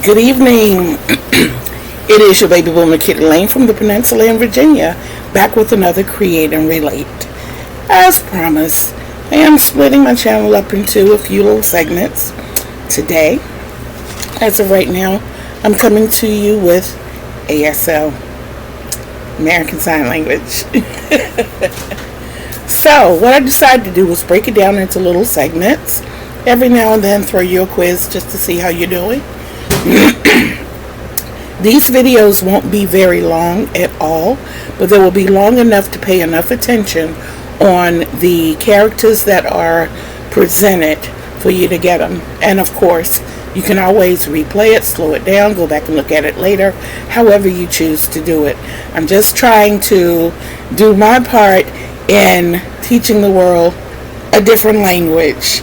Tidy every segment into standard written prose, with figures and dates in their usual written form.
Good evening. It is your baby boomer Kitty Lane from the Peninsula in Virginia, back with another Create and Relate. As promised, I am splitting my channel up into a few little segments. Today, as of right now, I'm coming to you with ASL, American Sign Language. So, what I decided to do was break it down into little segments. Every now and then throw you a quiz just to see how you're doing. These videos won't be very long at all, but they will be long enough to pay enough attention on the characters that are presented for you to get them. And of course, you can always replay it, slow it down, go back and look at it later, however you choose to do it. I'm just trying to do my part in teaching the world a different language,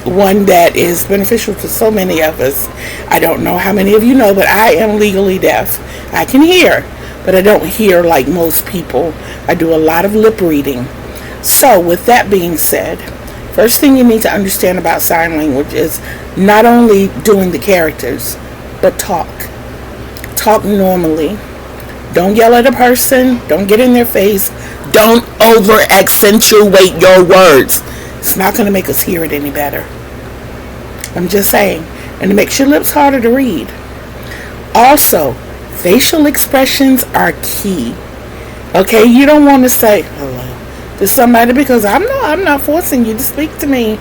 one that is beneficial to so many of us. I don't know how many of you know, but I am legally deaf. I can hear, but I don't hear like most people. I do a lot of lip reading. So with that being said, first thing you need to understand about sign language is not only doing the characters, but talk. Talk normally. Don't yell at a person. Don't get in their face. Don't over accentuate your words. It's not going to make us hear it any better. I'm just saying. And it makes your lips harder to read. Also, facial expressions are key. Okay, you don't want to say hello to somebody because I'm not forcing you to speak to me.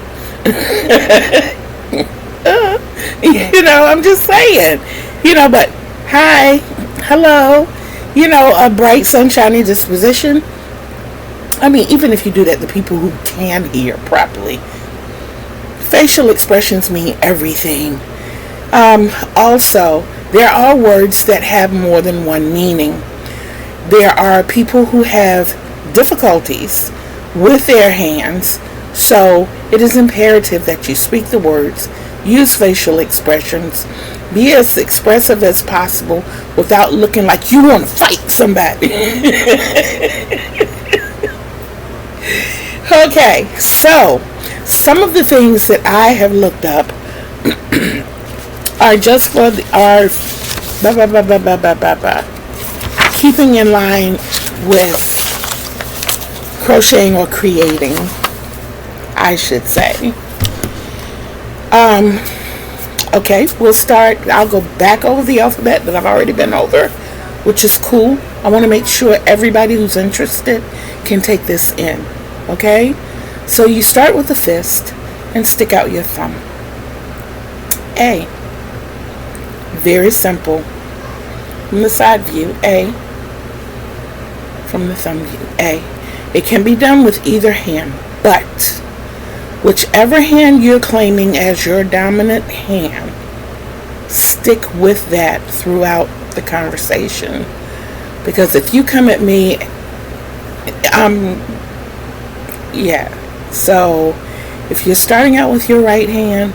I'm just saying. But hi, hello. A bright, sunshiny disposition. I mean, even if you do that, the people who can hear properly, facial expressions mean everything. Also, there are words that have more than one meaning. There are people who have difficulties with their hands, so it is imperative that you speak the words, use facial expressions, be as expressive as possible without looking like you want to fight somebody. Okay, so some of the things that I have looked up are just for keeping in line with crocheting or creating, I should say. Okay, we'll start. I'll go back over the alphabet that I've already been over, which is cool. I want to make sure everybody who's interested can take this in. Okay? So you start with the fist and stick out your thumb. A. Very simple. From the side view, A. From the thumb view, A. It can be done with either hand, but whichever hand you're claiming as your dominant hand, stick with that throughout the conversation. Because if you come at me, so if you're starting out with your right hand,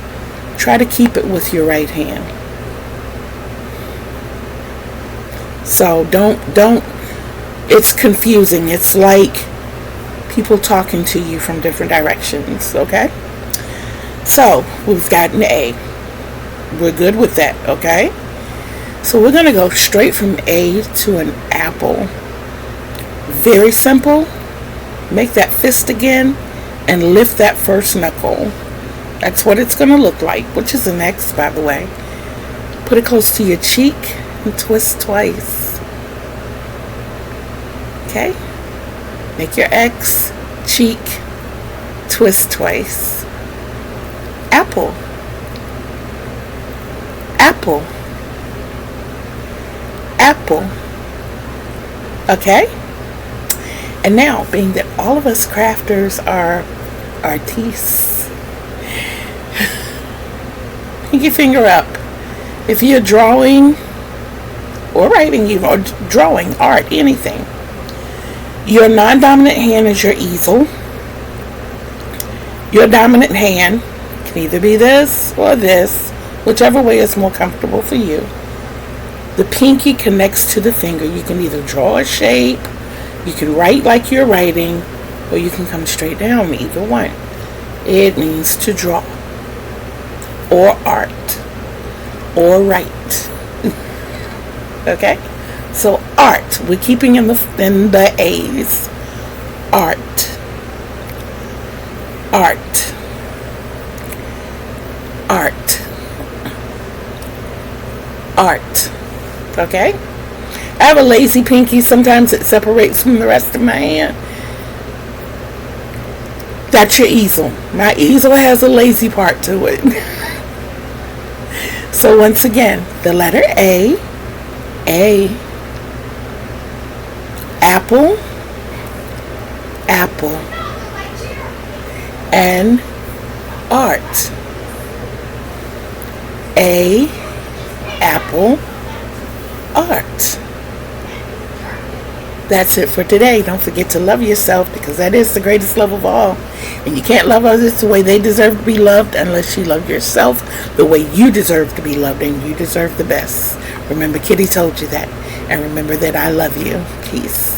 try to keep it with your right hand. So don't, it's confusing. It's like people talking to you from different directions, okay? So we've got an A. We're good with that, okay? So we're going to go straight from A to an apple. Very simple. Make that fist again and lift that first knuckle. That's what it's going to look like, which is an X, by the way. Put it close to your cheek and twist twice. Okay? Make your X, cheek, twist twice. Apple. Apple. Apple. Okay? And now, being that all of us crafters are artistes, pick your finger up. If you're drawing or writing, even or drawing, art, anything, your non-dominant hand is your easel. Your dominant hand can either be this or this, whichever way is more comfortable for you. The pinky connects to the finger. You can either draw a shape, you can write like you're writing, or you can come straight down, either one. It means to draw or art. or write. Okay? So art, we're keeping in the A's. Art. Art. Art. Art. Okay? I have a lazy pinky. Sometimes it separates from the rest of my hand. That's your easel. My easel has a lazy part to it. So once again, the letter A, apple, apple, and art. A, apple, art. That's it for today. Don't forget to love yourself, because that is the greatest love of all. And you can't love others the way they deserve to be loved unless you love yourself the way you deserve to be loved, and you deserve the best. Remember, Kitty told you that. And remember that I love you. Peace.